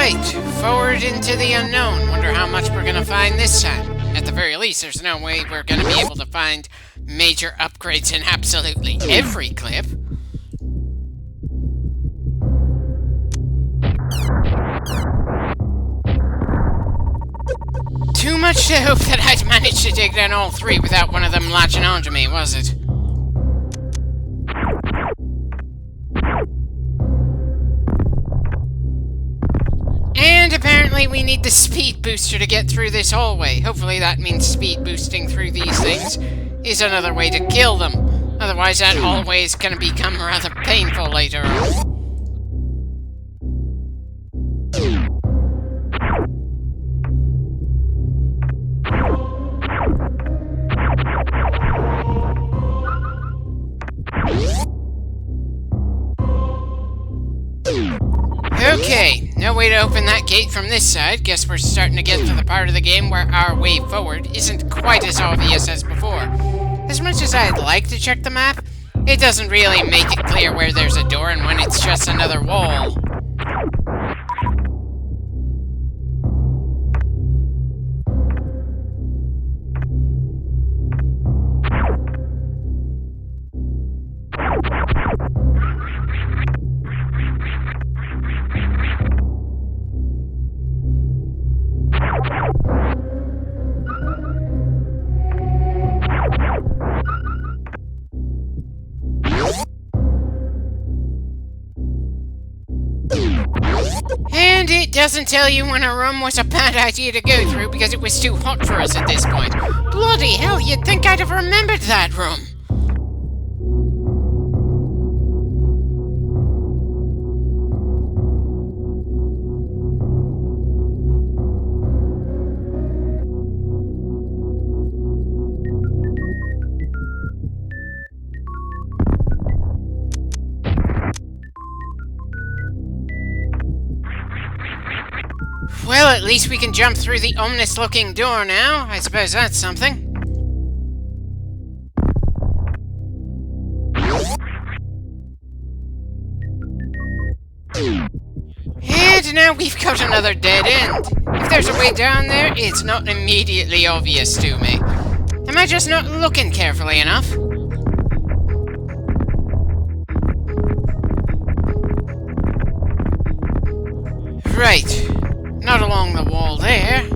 Right, forward into the unknown. Wonder how much we're gonna find this time. At the very least, there's no way we're gonna be able to find major upgrades in absolutely every clip. Too much to hope that I'd manage to take down all three without one of them latching onto me, was it? And apparently we need the speed booster to get through this hallway. Hopefully that means speed boosting through these things is another way to kill them. Otherwise that hallway is going to become rather painful later on. Okay, no way to open that gate from this side. Guess we're starting to get to the part of the game where our way forward isn't quite as obvious as before. As much as I'd like to check the map, it doesn't really make it clear where there's a door and when it's just another wall. And it doesn't tell you when a room was a bad idea to go through because it was too hot for us at this point. Bloody hell, you'd think I'd have remembered that room! Well, at least we can jump through the ominous-looking door now. I suppose that's something. And now we've got another dead end. If there's a way down there, it's not immediately obvious to me. Am I just not looking carefully enough? Right. Not along the wall there.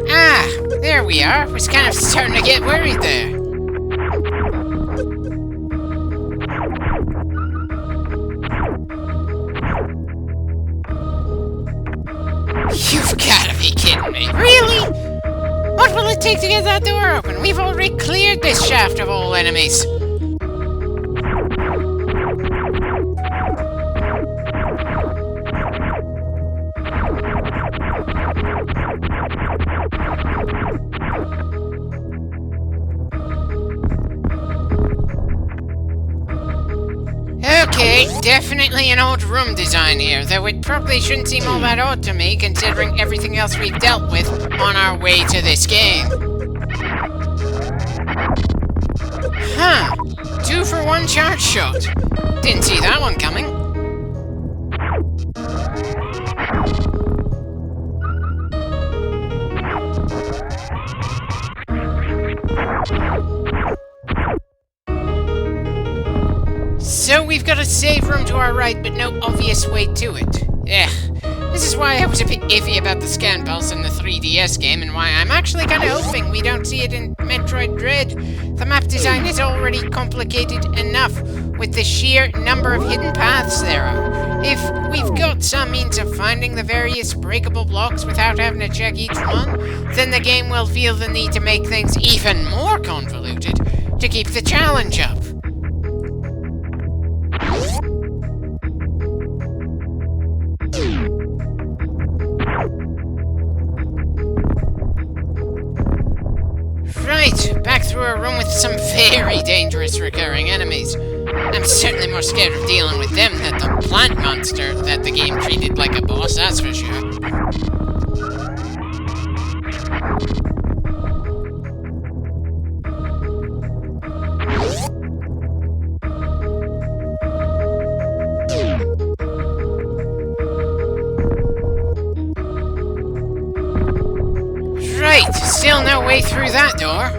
Ah, there we are. Was kind of starting to get worried there. You've gotta be kidding me. Really? What will it take to get that door open? We've already cleared this shaft of all enemies. Okay, definitely an odd room design here, though it probably shouldn't seem all that odd to me, considering everything else we've dealt with on our way to this game. Huh. 2 for 1 charge shot. Didn't see that one coming. So we've got a save room to our right, but no obvious way to it. This is why I was a bit iffy about the scan pulse in the 3DS game, and why I'm actually kind of hoping we don't see it in Metroid Dread. The map design is already complicated enough with the sheer number of hidden paths there are. If we've got some means of finding the various breakable blocks without having to check each one, then the game will feel the need to make things even more convoluted to keep the challenge up. Right, back through a room with some very dangerous recurring enemies. I'm certainly more scared of dealing with them than the plant monster that the game treated like a boss, that's for sure. Right, still no way through that door.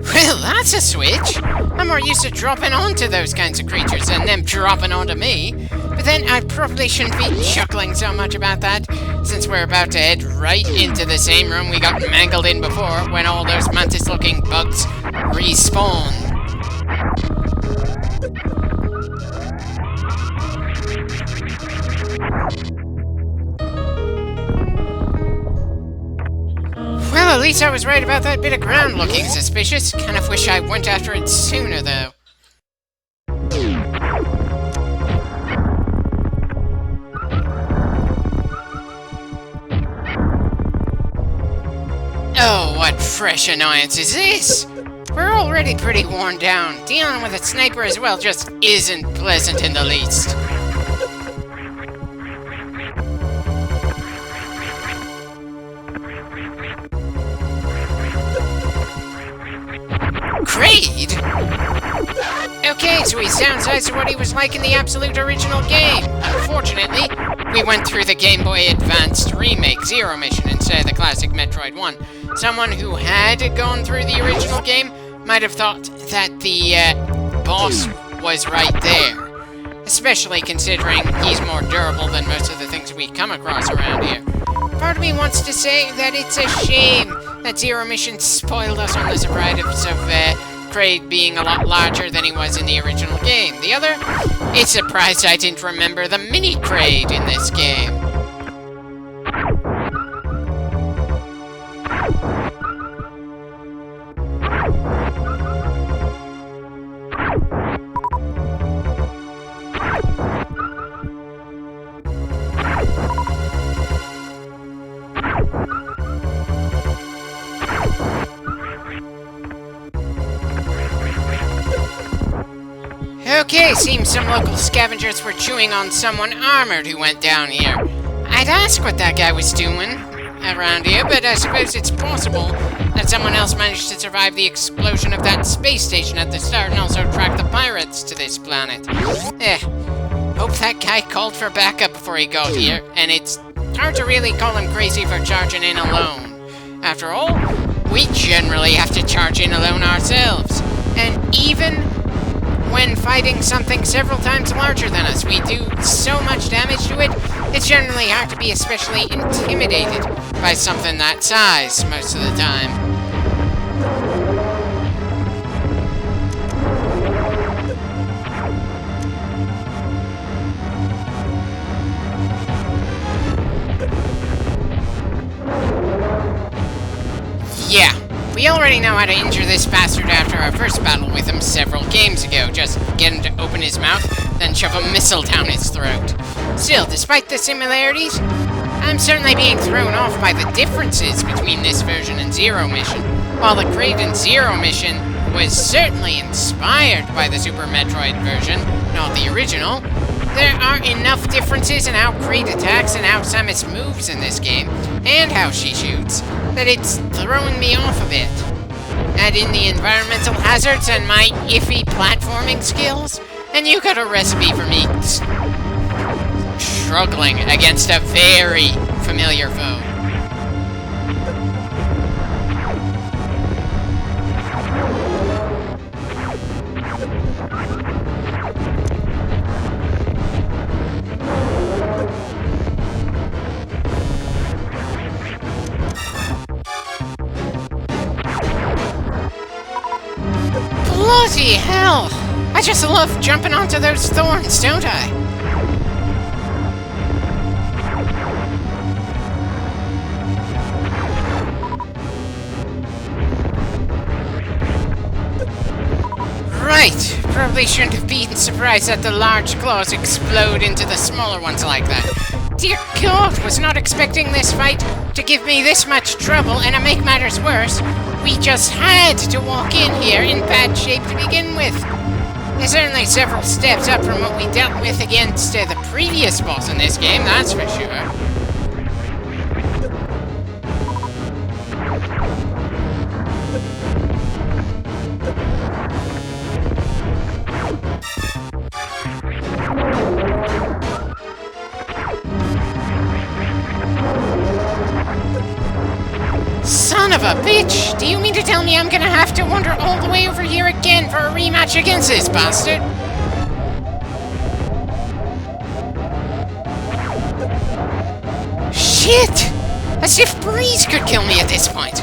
Well, that's a switch. I'm more used to dropping onto those kinds of creatures than them dropping onto me. But then I probably shouldn't be chuckling so much about that, since we're about to head right into the same room we got mangled in before when all those mantis-looking bugs respawn. Well, at least I was right about that bit of ground looking suspicious. Kind of wish I went after it sooner, though. Oh, what fresh annoyance is this? We're already pretty worn down. Dealing with a sniper as well just isn't pleasant in the least. Kraid? Okay, so he sounds nice to what he was like in the absolute original game. Unfortunately, we went through the Game Boy Advanced remake Zero Mission instead of the classic Metroid 1. Someone who had gone through the original game might have thought that the boss was right there. Especially considering he's more durable than most of the things we come across around here. Part of me wants to say that it's a shame that Zero Mission spoiled us on the surprise of Kraid being a lot larger than he was in the original game. The other, it's surprised I didn't remember the mini Kraid in this game. Okay, seems some local scavengers were chewing on someone armored who went down here. I'd ask what that guy was doing around here, but I suppose it's possible that someone else managed to survive the explosion of that space station at the start and also track the pirates to this planet. Hope that guy called for backup before he got here, and it's hard to really call him crazy for charging in alone. After all, we generally have to charge in alone ourselves, and even when fighting something several times larger than us, we do so much damage to it, it's generally hard to be especially intimidated by something that size most of the time. Yeah. We already know how to injure this bastard after our first battle with him several games ago. Just get him to open his mouth, then shove a missile down his throat. Still, despite the similarities, I'm certainly being thrown off by the differences between this version and Zero Mission. While the Kraid in Zero Mission was certainly inspired by the Super Metroid version, not the original, there are enough differences in how Kraid attacks and how Samus moves in this game, and how she shoots, that it's throwing me off a bit. Add in the environmental hazards and my iffy platforming skills, and you got a recipe for me struggling against a very familiar foe. Bloody hell! I just love jumping onto those thorns, don't I? Right! Probably shouldn't have been surprised that the large claws explode into the smaller ones like that. Dear God, was not expecting this fight to give me this much trouble, and to make matters worse, we just had to walk in here in bad shape to begin with. There's certainly several steps up from what we dealt with against the previous boss in this game, that's for sure. a bitch! Do you mean to tell me I'm gonna have to wander all the way over here again for a rematch against this bastard? Shit! As if Breeze could kill me at this point.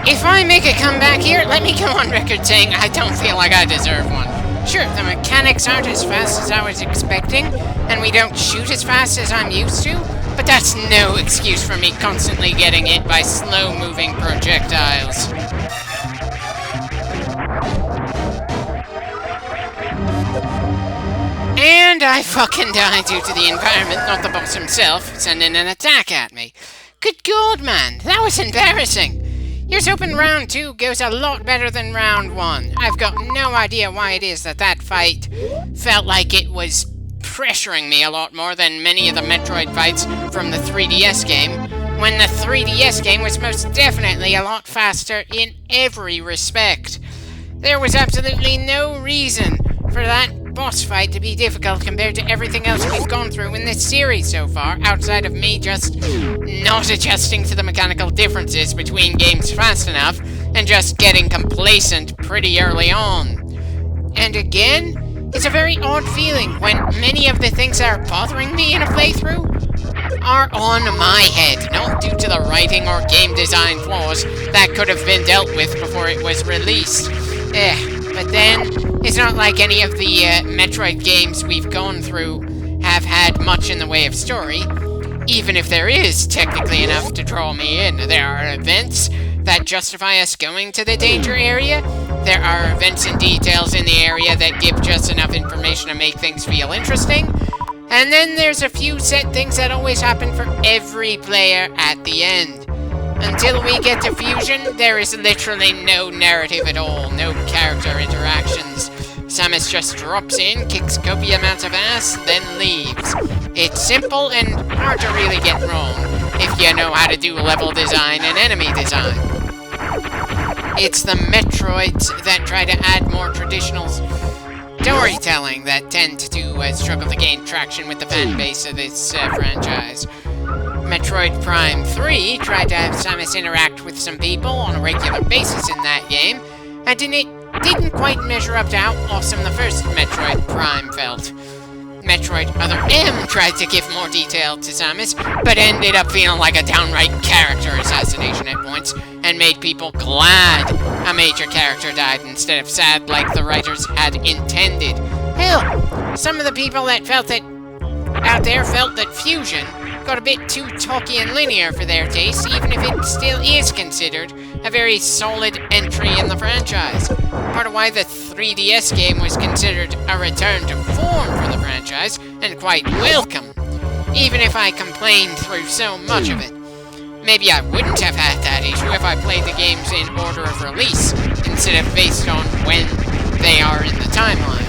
If I make a comeback here, let me go on record saying I don't feel like I deserve one. Sure, the mechanics aren't as fast as I was expecting, and we don't shoot as fast as I'm used to, but that's no excuse for me constantly getting hit by slow-moving projectiles. And I fucking die due to the environment, not the boss himself, sending an attack at me. Good God, man, that was embarrassing. Here's hoping round 2 goes a lot better than round 1. I've got no idea why it is that fight felt like it was pressuring me a lot more than many of the Metroid fights from the 3DS game, when the 3DS game was most definitely a lot faster in every respect. There was absolutely no reason for that boss fight to be difficult compared to everything else we've gone through in this series so far, outside of me just not adjusting to the mechanical differences between games fast enough and just getting complacent pretty early on. And again, it's a very odd feeling when many of the things that are bothering me in a playthrough are on my head, not due to the writing or game design flaws that could have been dealt with before it was released. But then, it's not like any of the Metroid games we've gone through have had much in the way of story, even if there is technically enough to draw me in. There are events that justify us going to the danger area, there are events and details in the area that give just enough information to make things feel interesting, and then there's a few set things that always happen for every player at the end. Until we get to Fusion, there is literally no narrative at all, no character interactions. Samus just drops in, kicks copious amounts of ass, then leaves. It's simple and hard to really get wrong, if you know how to do level design and enemy design. It's the Metroids that try to add more traditional storytelling that tend to struggle to gain traction with the fan base of this franchise. Metroid Prime 3 tried to have Samus interact with some people on a regular basis in that game, and didn't quite measure up to how awesome the first Metroid Prime felt. Metroid Other M tried to give more detail to Samus, but ended up feeling like a downright character assassination at points, and made people glad a major character died instead of sad like the writers had intended. Hell, some of the people that out there felt that Fusion got a bit too talky and linear for their taste, even if it still is considered a very solid entry in the franchise. Part of why the 3DS game was considered a return to form for the franchise, and quite welcome, even if I complained through so much of it. Maybe I wouldn't have had that issue if I played the games in order of release, instead of based on when they are in the timeline.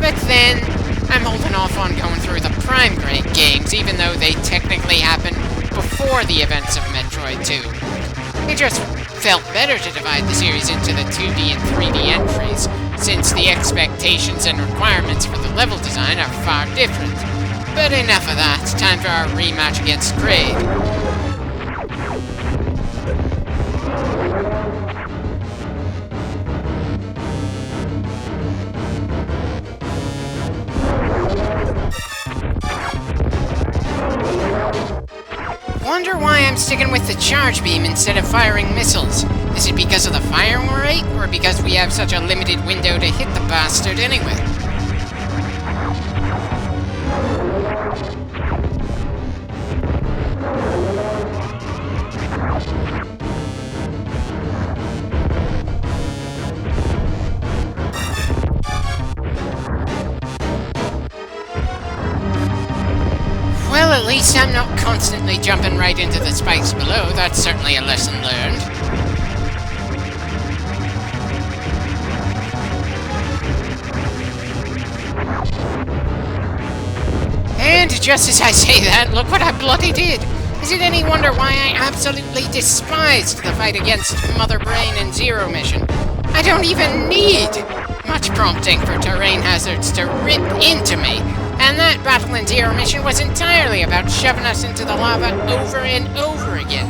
But then, I'm holding off on going through the Prime Grade games, even though they technically happened before the events of Metroid 2. It just felt better to divide the series into the 2D and 3D entries, since the expectations and requirements for the level design are far different. But enough of that, time for our rematch against Grade. Wonder why I'm sticking with the charge beam instead of firing missiles. Is it because of the fire rate, or because we have such a limited window to hit the bastard anyway? Well, at least I'm not constantly jumping right into the spikes below. That's certainly a lesson learned. And just as I say that, look what I bloody did! Is it any wonder why I absolutely despised the fight against Mother Brain and Zero Mission? I don't even need much prompting for terrain hazards to rip into me. And that Battle in Zero mission was entirely about shoving us into the lava over and over again.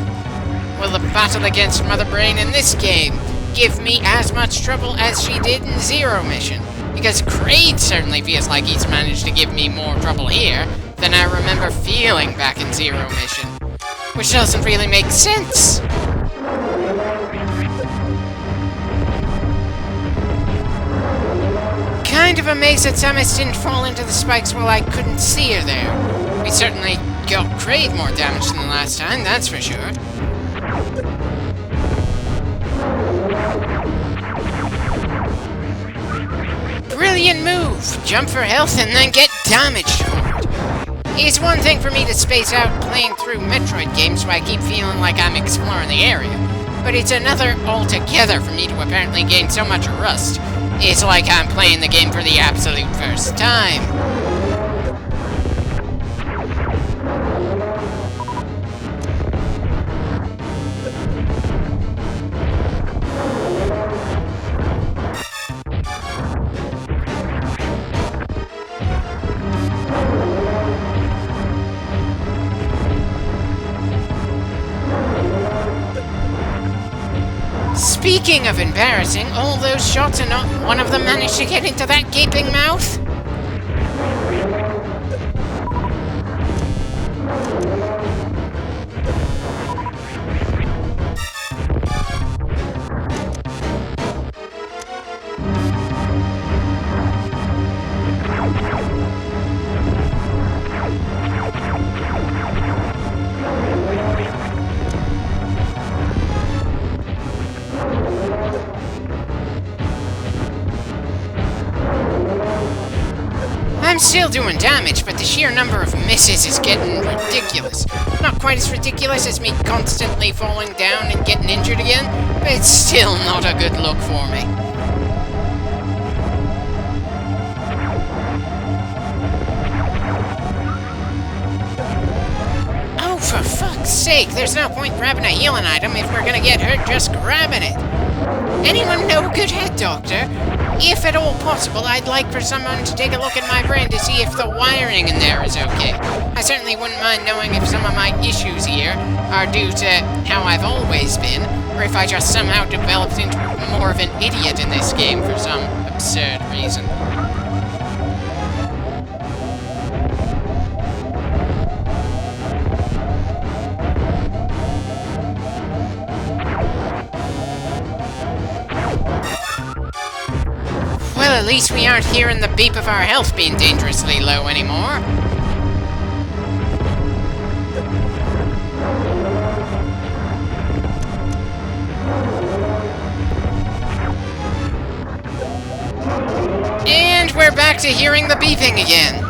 Will the battle against Mother Brain in this game give me as much trouble as she did in Zero mission? Because Kraid certainly feels like he's managed to give me more trouble here than I remember feeling back in Zero mission. Which doesn't really make sense. Kind of amazed that Samus didn't fall into the spikes while I couldn't see her there. We certainly got Kraid more damage than the last time, that's for sure. Brilliant move! Jump for health and then get damaged for it. It's one thing for me to space out playing through Metroid games so I keep feeling like I'm exploring the area, but it's another altogether for me to apparently gain so much rust. It's like I'm playing the game for the absolute first time. Speaking of embarrassing, all those shots and not one of them managed to get into that gaping mouth? I'm still doing damage, but the sheer number of misses is getting ridiculous. Not quite as ridiculous as me constantly falling down and getting injured again, but it's still not a good look for me. Oh, for fuck's sake, there's no point grabbing a healing item if we're gonna get hurt just grabbing it. Anyone know a good head doctor? If at all possible, I'd like for someone to take a look at my brain to see if the wiring in there is okay. I certainly wouldn't mind knowing if some of my issues here are due to how I've always been, or if I just somehow developed into more of an idiot in this game for some absurd reason. Well, at least we aren't hearing the beep of our health being dangerously low anymore. And we're back to hearing the beeping again.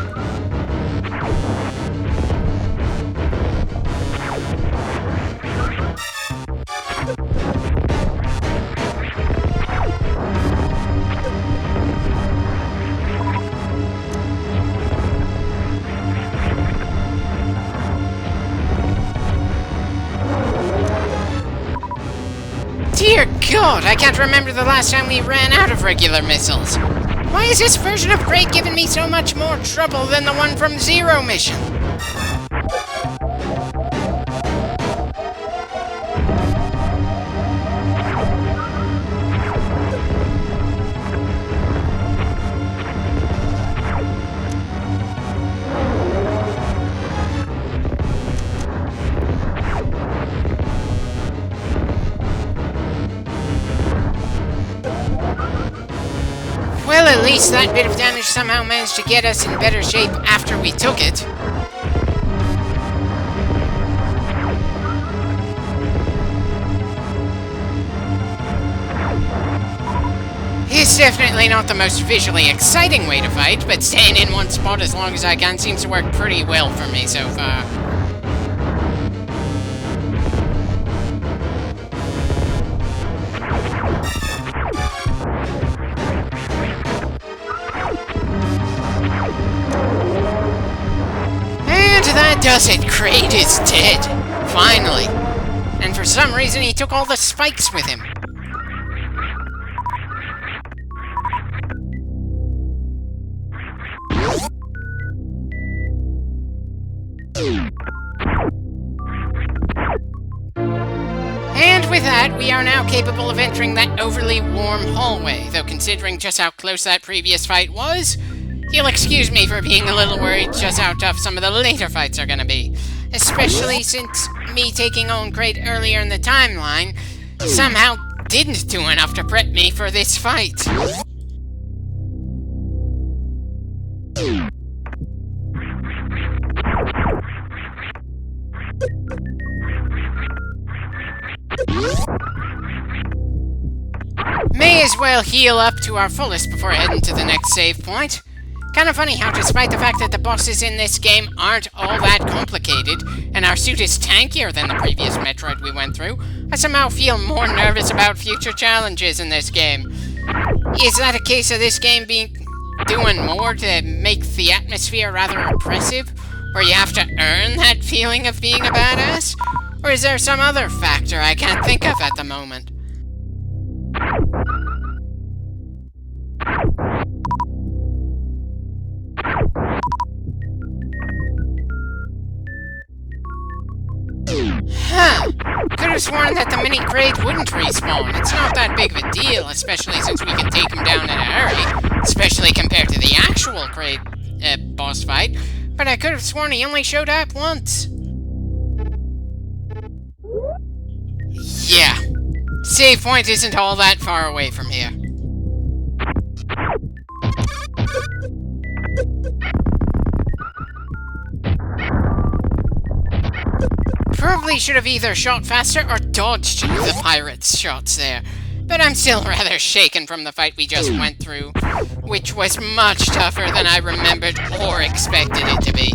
Dear God, I can't remember the last time we ran out of regular missiles. Why is this version of Kraid giving me so much more trouble than the one from Zero mission? Well, at least that bit of damage somehow managed to get us in better shape after we took it. It's definitely not the most visually exciting way to fight, but staying in one spot as long as I can seems to work pretty well for me so far. That does it. Kraid is dead. Finally. And for some reason he took all the spikes with him. we are now capable of entering that overly warm hallway, though considering just how close that previous fight was, you'll excuse me for being a little worried just how tough some of the later fights are gonna be. Especially since me taking on Kraid earlier in the timeline somehow didn't do enough to prep me for this fight. May as well heal up to our fullest before heading to the next save point. Kinda funny how despite the fact that the bosses in this game aren't all that complicated, and our suit is tankier than the previous Metroid we went through, I somehow feel more nervous about future challenges in this game. Is that a case of this game doing more to make the atmosphere rather oppressive, where you have to earn that feeling of being a badass? Or is there some other factor I can't think of at the moment? Huh. Could have sworn that the mini Kraid wouldn't respawn. It's not that big of a deal, especially since we can take him down in a hurry, especially compared to the actual Kraid boss fight, but I could have sworn he only showed up once. Yeah. Save point isn't all that far away from here. Probably should have either shot faster or dodged the pirates' shots there. But I'm still rather shaken from the fight we just went through, which was much tougher than I remembered or expected it to be.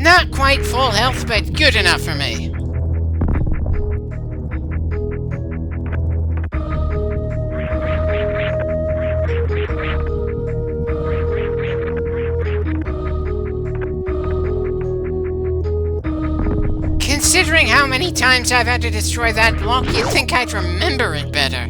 Not quite full health, but good enough for me. Considering how many times I've had to destroy that block, you'd think I'd remember it better.